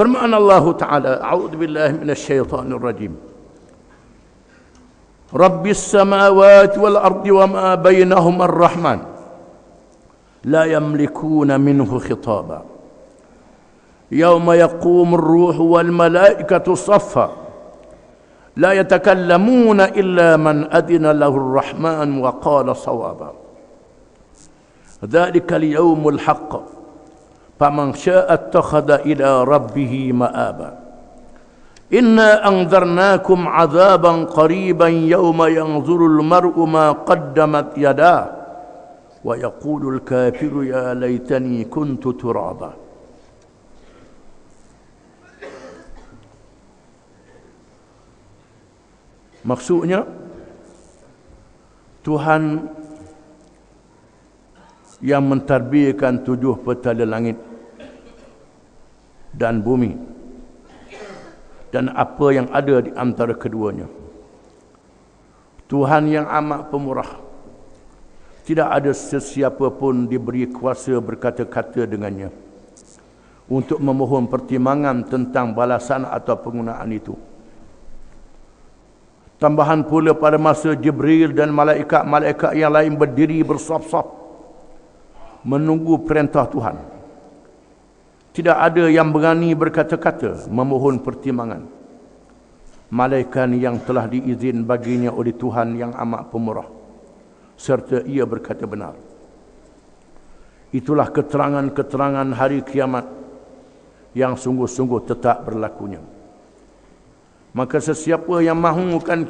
Firman Allah Ta'ala, a'udzu billahi minasyaitonir rajim. Rabbis samawati wal ardi wa ma bainahuma ar-rahman la yamlikuna minhu khitaba. Yawma yaqumu ar-ruhu wal malaikatu saffa la yatakallamuna illa man adina lahu ar-rahman wa qala sawaba. Dzalika al-yawmul haqq faman syaa'a ittakhadha ila rabbih ma'aba. Inna anzarnakum 'adzaban qariban yawma yanzuru al-mar'u ma qaddamat yadah wa yaqulu al-kafiru ya laitani kuntu turaba. Maksudnya Tuhan yang mentadbirkan 7 petala langit dan bumi dan apa yang ada di antara keduanya. Tuhan yang amat pemurah. Tidak ada sesiapa pun diberi kuasa berkata-kata dengannya untuk memohon pertimbangan tentang balasan atau penggunaan itu. Tambahan pula pada masa Jibril dan malaikat-malaikat yang lain berdiri bersaf-saf menunggu perintah Tuhan. Tidak ada yang berani berkata-kata memohon pertimbangan, malaikat yang telah diizin baginya oleh Tuhan yang amat pemurah, serta ia berkata benar. Itulah keterangan-keterangan hari kiamat yang sungguh-sungguh tetap berlakunya. Maka sesiapa yang mahukan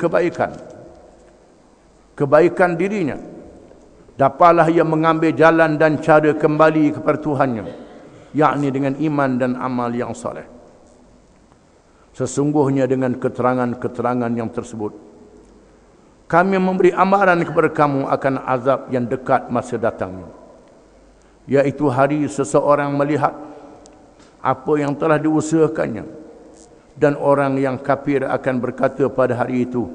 kebaikan dirinya, dapatlah ia mengambil jalan dan cara kembali kepada Tuhannya, yakni dengan iman dan amal yang soleh. Sesungguhnya dengan keterangan-keterangan yang tersebut, kami memberi amaran kepada kamu akan azab yang dekat masa datangnya, yaitu hari seseorang melihat apa yang telah diusahakannya. Dan orang yang kafir akan berkata pada hari itu,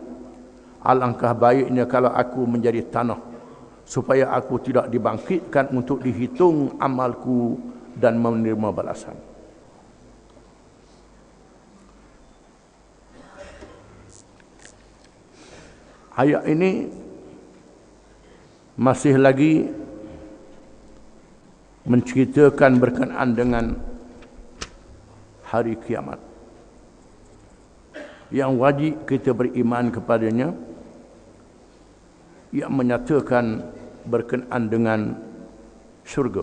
alangkah baiknya kalau aku menjadi tanah, supaya aku tidak dibangkitkan untuk dihitung amalku dan menerima balasan. Ayat ini masih lagi menceritakan berkenaan dengan hari kiamat yang wajib kita beriman kepadanya, yang menyatakan berkenaan dengan syurga.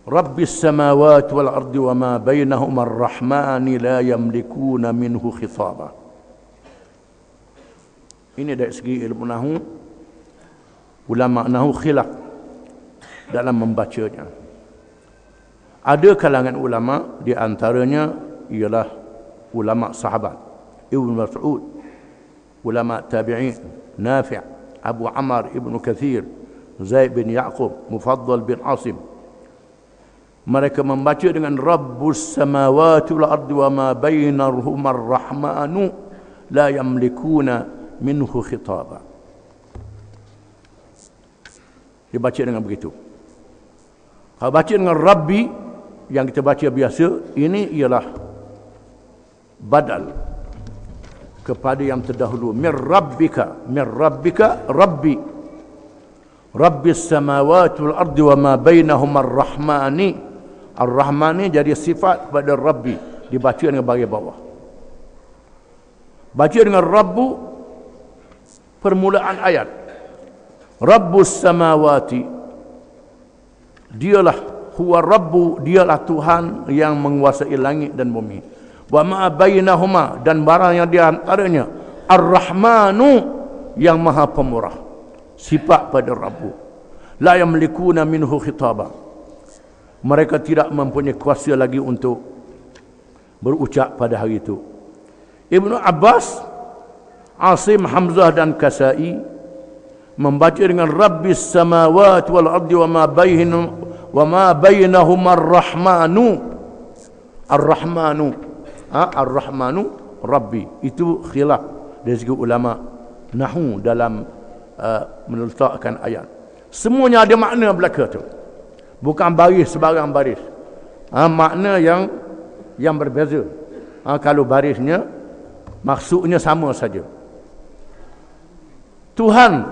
Rabbis samawati wal ardi wa ma bainahuma ar-rahmani la yamlikuna minhu khitaba. Ini dari segi ilmu nahwu, ulama nahwu khilaf dalam membacanya. Ada kalangan ulama, di antaranya ialah ulama sahabat Ibn Mas'ud, ulama tabi'in Nafi', Abu Amr Ibn Kathir, Zaid bin Ya'qub, Mufaddal bin Asim. Mereka membaca dengan Rabbus samawati wal ardi wa ma bainahuma ar-rahmanu la yamlikuna minhu khitaba. Dibaca dengan begitu. Kalau baca dengan Rabbi yang kita baca biasa, ini ialah badal kepada yang terdahulu. Mir rabbika rabbi, rabbis samawati wal ardi wa ma bainahuma ar-rahmani. Ar-rahmani jadi sifat kepada rabbi, dibaca dengan bahagian bawah. Baca dengan rabbu, permulaan ayat. Rabbus samawati, dialah huwa rabbu, dialah Tuhan yang menguasai langit dan bumi. Wa ma bainahuma, dan barang yang di antaranya. Ar-Rahmanu, yang maha pemurah, sifat pada Rabbu. La yamlikuna minhu khitaba, mereka tidak mempunyai kuasa lagi untuk berucap pada hari itu. Ibnu Abbas, Asim, Hamzah dan Kasai membaca dengan Rabbis samawati wal ardi wa ma bainahuma ar-Rahmanu. Ar-Rahmanu, Ar-Rahmanu Rabbi. Itu khilaf dari segi ulama nahwu dalam meletakkan ayat. Semuanya ada makna belaka tu, bukan baris sebarang baris. Makna yang berbeza. Kalau barisnya maksudnya sama saja. Tuhan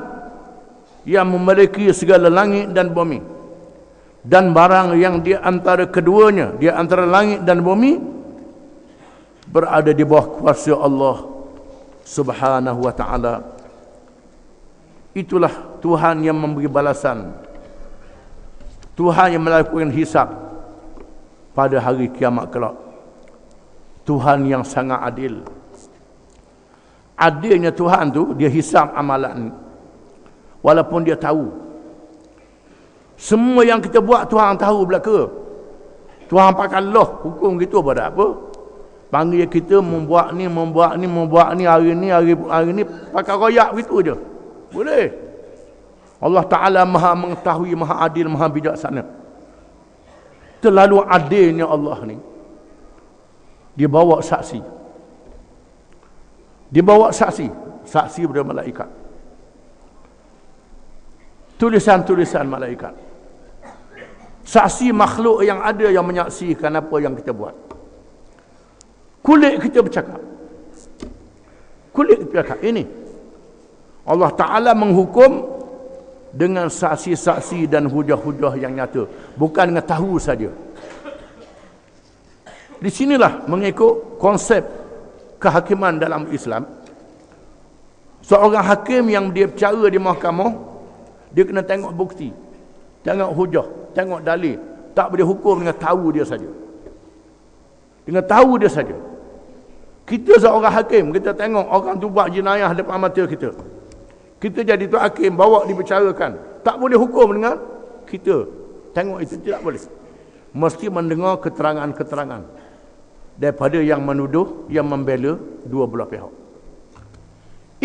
yang memiliki segala langit dan bumi dan barang yang di antara keduanya, di antara langit dan bumi, berada di bawah kuasa Allah Subhanahu wa ta'ala. Itulah Tuhan yang memberi balasan, Tuhan yang melakukan hisab pada hari kiamat kelak. Tuhan yang sangat adil. Adilnya Tuhan tu, dia hisab amalan walaupun dia tahu. Semua yang kita buat Tuhan tahu belaka. Tuhan pakai loh hukum gitu pada apa? Panggil kita membuat ni, hari ni pakai royak gitu je. Boleh. Allah Ta'ala maha mengetahui, maha adil, maha bijaksana. Terlalu adilnya Allah ni. Dia bawa saksi. Dibawa saksi daripada malaikat. Tulisan-tulisan malaikat. Saksi makhluk yang ada yang menyaksikan apa yang kita buat. Kulit kita bercakap. Ini Allah Ta'ala menghukum dengan saksi-saksi dan hujah-hujah yang nyata, bukan dengan tahu saja. Di sinilah mengikut konsep kehakiman dalam Islam. Seorang hakim yang dia bercara di mahkamah, dia kena tengok bukti, tengok hujah, tengok dalil. Tak boleh hukum dengan tahu dia saja. Dengan tahu dia saja. Kita seorang hakim, kita tengok orang tu buat jenayah depan mata kita. Kita jadi tu hakim, bawa dibicarakan. Tak boleh hukum dengan kita tengok itu, tidak boleh. Mesti mendengar keterangan-keterangan daripada yang menuduh, yang membela dua belah pihak.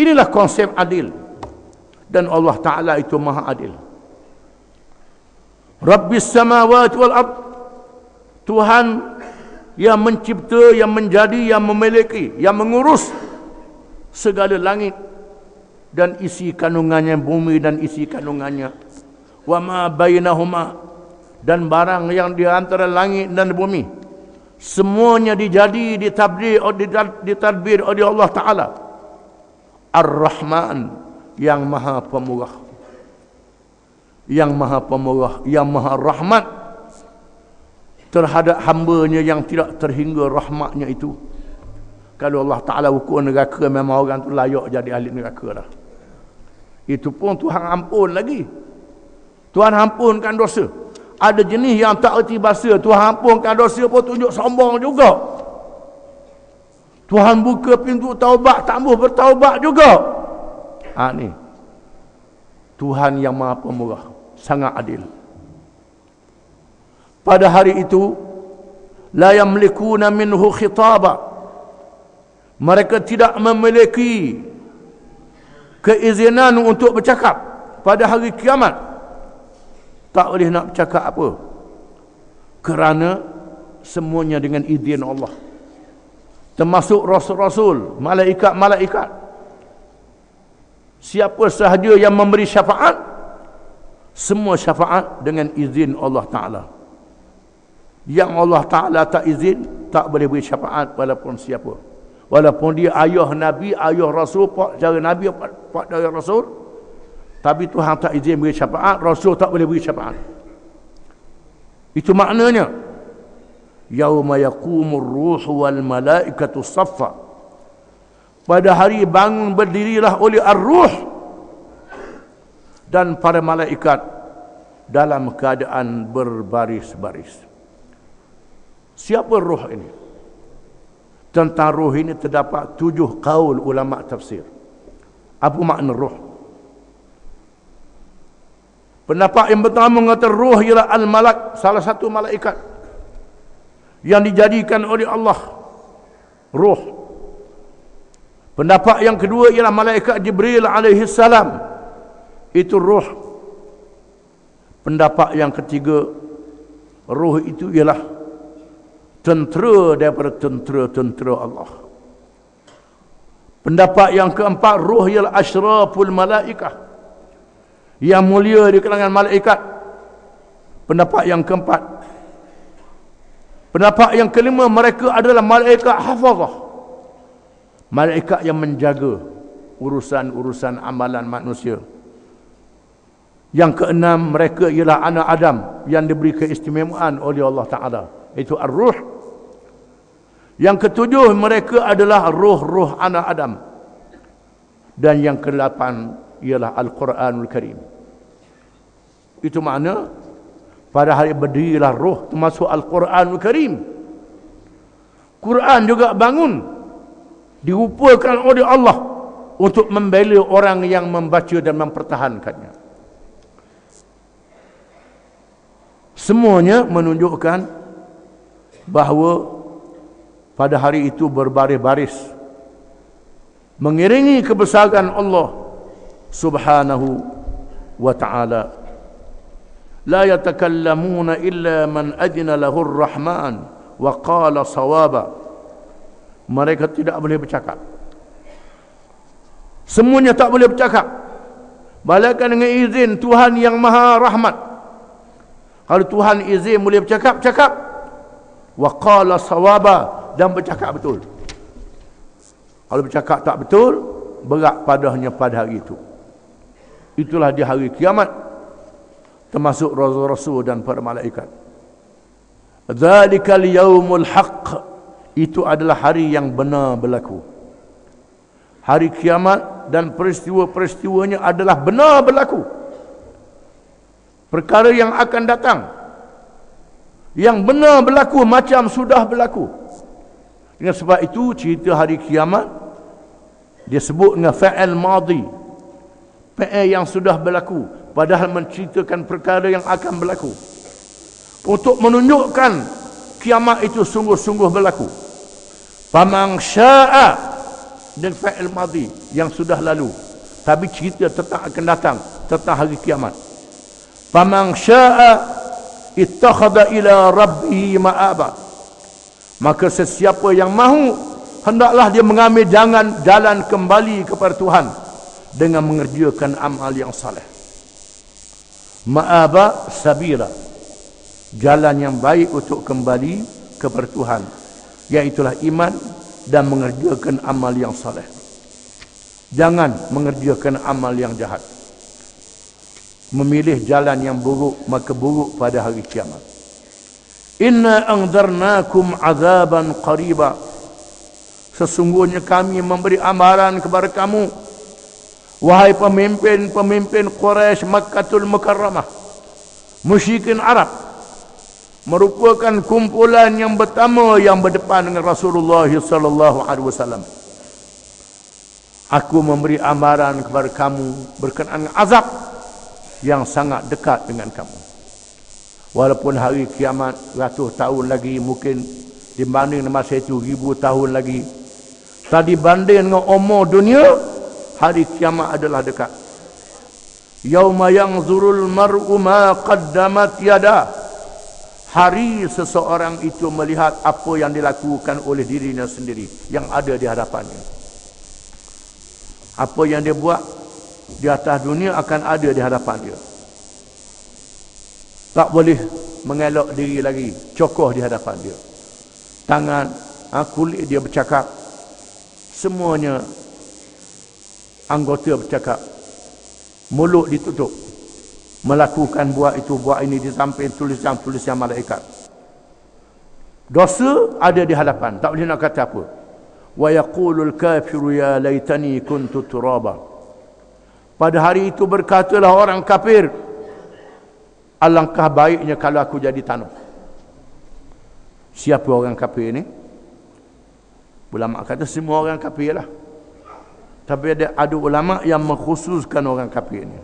Inilah konsep adil. Dan Allah Ta'ala itu maha adil. Rabbis samawati wal ard. Tuhan yang mencipta, yang menjadi, yang memiliki, yang mengurus segala langit dan isi kandungannya, bumi dan isi kandungannya. Wa ma bainahuma, dan barang yang di antara langit dan bumi. Semuanya ditadbir oleh Allah Ta'ala. Ar-Rahman, yang maha pemurah, yang maha rahmat terhadap hambanya yang tidak terhingga rahmatnya itu. Kalau Allah Ta'ala ukur neraka, memang orang tu layak jadi ahli neraka lah. Itu pun Tuhan ampun lagi. Tuhan ampunkan dosa. Ada jenis yang tak erti bahasa, Tuhan ampunkan dosa pun tunjuk sombong juga. Tuhan buka pintu taubat, tak mahu bertaubat juga. Ni Tuhan yang maha pemurah, sangat adil. Pada hari itu, la yamlikuna minhu khitaba. Mereka tidak memiliki keizinan untuk bercakap pada hari kiamat. Tak boleh nak bercakap apa, kerana semuanya dengan izin Allah, termasuk rasul-rasul, malaikat-malaikat. Siapa sahaja yang memberi syafaat, semua syafaat dengan izin Allah Ta'ala. Yang Allah Ta'ala tak izin, tak boleh beri syafaat walaupun siapa. Walaupun dia ayah Nabi, ayah Rasul, pak cara Nabi, pak cara Rasul, tapi Tuhan tak izin beri syafaat, Rasul tak boleh beri syafaat. Itu maknanya yauma yaqumur ruhu wal malaikatu saffa. Pada hari bangun berdirilah oleh ar-ruh dan para malaikat dalam keadaan berbaris-baris. Siapa ruh ini? Tentang ruh ini terdapat 7 kaul ulama tafsir. Apa makna ruh? Pendapat yang pertama mengatakan ruh ialah al-malak, salah satu malaikat yang dijadikan oleh Allah. Ruh. Pendapat yang kedua ialah malaikat Jibril alaihi salam. Itu ruh. Pendapat yang ketiga, ruh itu ialah tentera daripada tentera-tentera Allah. Pendapat yang keempat, ruh ialah asyraful malaikah, yang mulia di kalangan malaikat. Pendapat yang keempat, Pendapat yang kelima, mereka adalah malaikat hafazah. Malaikat yang menjaga urusan-urusan amalan manusia. Yang keenam, mereka ialah anak Adam yang diberi keistimewaan oleh Allah Ta'ala, iaitu ar-ruh. Yang ketujuh, mereka adalah ruh-ruh anak Adam. Dan yang kedelapan ialah Al-Quranul Karim. Itu makna pada hari berdirilah roh, termasuk Al-Quranul Karim. Quran juga bangun, dirupakan oleh Allah untuk membela orang yang membaca dan mempertahankannya. Semuanya menunjukkan bahawa pada hari itu berbaris-baris mengiringi kebesaran Allah Subhanahu wa ta'ala. La yatakallamuna illa man adina lahu ar-Rahman wa qala sawaba. Mereka tidak boleh bercakap. Semuanya tak boleh bercakap, malaikat dengan izin Tuhan yang Maha Rahmat. Kalau Tuhan izin boleh bercakap, cakap. Wa qala sawaba, dan bercakap betul. Kalau bercakap tak betul, berat padanya pada hari itu. Itulah di hari kiamat, termasuk rasul-rasul dan para malaikat. Dzalikal yaumul haqq, itu adalah hari yang benar berlaku. Hari kiamat dan peristiwa-peristiwanya adalah benar berlaku. Perkara yang akan datang, yang benar berlaku macam sudah berlaku. Dengan sebab itu cerita hari kiamat dia sebut dengan fa'il madhi, fa'il yang sudah berlaku, padahal menceritakan perkara yang akan berlaku, untuk menunjukkan kiamat itu sungguh-sungguh berlaku. Faman syaa, dan fa'il madhi yang sudah lalu, tapi cerita tentang akan datang, tentang hari kiamat. Faman syaa ittakhadha ila rabbih ma'aba, maka sesiapa yang mahu, hendaklah dia mengambil jalan kembali kepada Tuhan dengan mengerjakan amal yang saleh. Ma'aba sabila, jalan yang baik untuk kembali kepada Tuhan, iaitulah iman dan mengerjakan amal yang saleh. Jangan mengerjakan amal yang jahat. Memilih jalan yang buruk, maka buruk pada hari kiamat. Inna anzarnakum azaban qariba, sesungguhnya kami memberi amaran kepada kamu, wahai pemimpin-pemimpin Quraisy Makkatul Mukarramah, musyrikin Arab, merupakan kumpulan yang pertama yang berdepan dengan Rasulullah sallallahu alaihi wasallam. Aku memberi amaran kepada kamu berkenaan azab yang sangat dekat dengan kamu. Walaupun hari kiamat ratus tahun lagi, mungkin dibanding masa itu 1000 tahun lagi, tadi banding dengan umur dunia, hari kiamat adalah dekat. Yauma yanzurul mar'u ma qaddamat yada, hari seseorang itu melihat apa yang dilakukan oleh dirinya sendiri yang ada di hadapannya. Apa yang dia buat di atas dunia akan ada di hadapan dia. Tak boleh mengelak diri lagi, cokoh di hadapan dia. Tangan, kulit dia bercakap, semuanya anggota bercakap, mulut ditutup, melakukan buat itu buat ini di samping tulisan malaikat. Dosa ada di hadapan, tak boleh nak kata apa. Wa yaqulul kafiru ya laitani kuntu turaba, pada hari itu berkatalah orang kafir, alangkah baiknya kalau aku jadi tanah. Siapa orang kafir ni? Ulama kata semua orang kafir lah, tapi ada ulama yang mengkhususkan orang kafir ni.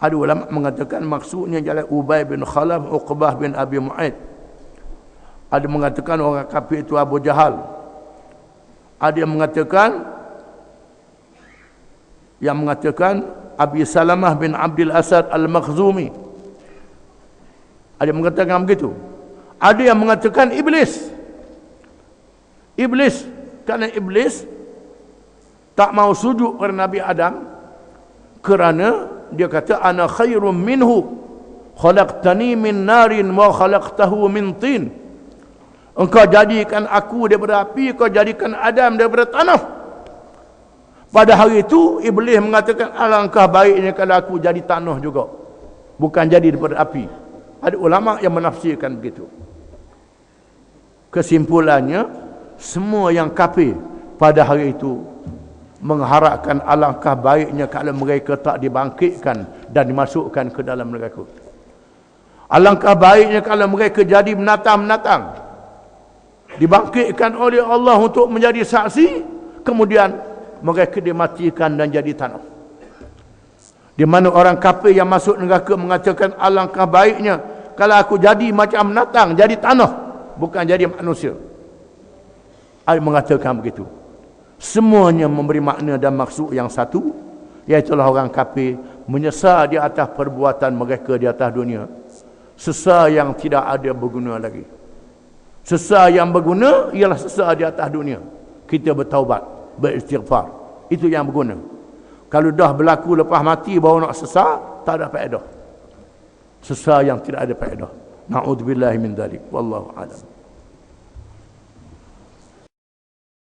Ada ulama mengatakan maksudnya ialah Ubay bin Khalaf, Uqbah bin Abi Mu'aid. Ada mengatakan orang kafir itu Abu Jahal. Ada yang mengatakan Abi Salamah bin Abdul Asad Al-Makhzumi. Ada yang mengatakan begitu. Ada yang mengatakan iblis. Iblis, kerana iblis tak mau sujud kepada Nabi Adam, kerana dia kata ana khairum minhu khalaqtani min narin wa khalaqtahu min tin. Engkau jadikan aku daripada api, kau jadikan Adam daripada tanah. Pada hari itu iblis mengatakan alangkah baiknya kalau aku jadi tanah juga, bukan jadi daripada api. Ada ulama yang menafsirkan begitu. Kesimpulannya, semua yang kafir pada hari itu mengharapkan alangkah baiknya kalau mereka tak dibangkitkan dan dimasukkan ke dalam neraka. Alangkah baiknya kalau mereka jadi binatang-binatang, dibangkitkan oleh Allah untuk menjadi saksi, kemudian mereka dimatikan dan jadi tanah. Di mana orang kafir yang masuk neraka mengatakan alangkah baiknya kalau aku jadi macam binatang, jadi tanah, bukan jadi manusia. Ada mengatakan begitu. Semuanya memberi makna dan maksud yang satu, iaitu orang kafir menyesal di atas perbuatan mereka di atas dunia. Sesal yang tidak ada berguna lagi. Sesal yang berguna ialah sesal di atas dunia. Kita bertaubat, beristighfar. Itu yang berguna. Kalau dah berlaku lepas mati baru nak sesal, tak ada faedah. Sesal yang tidak ada faedah. Na'udzubillahi min dzalik. Wallahu a'lam.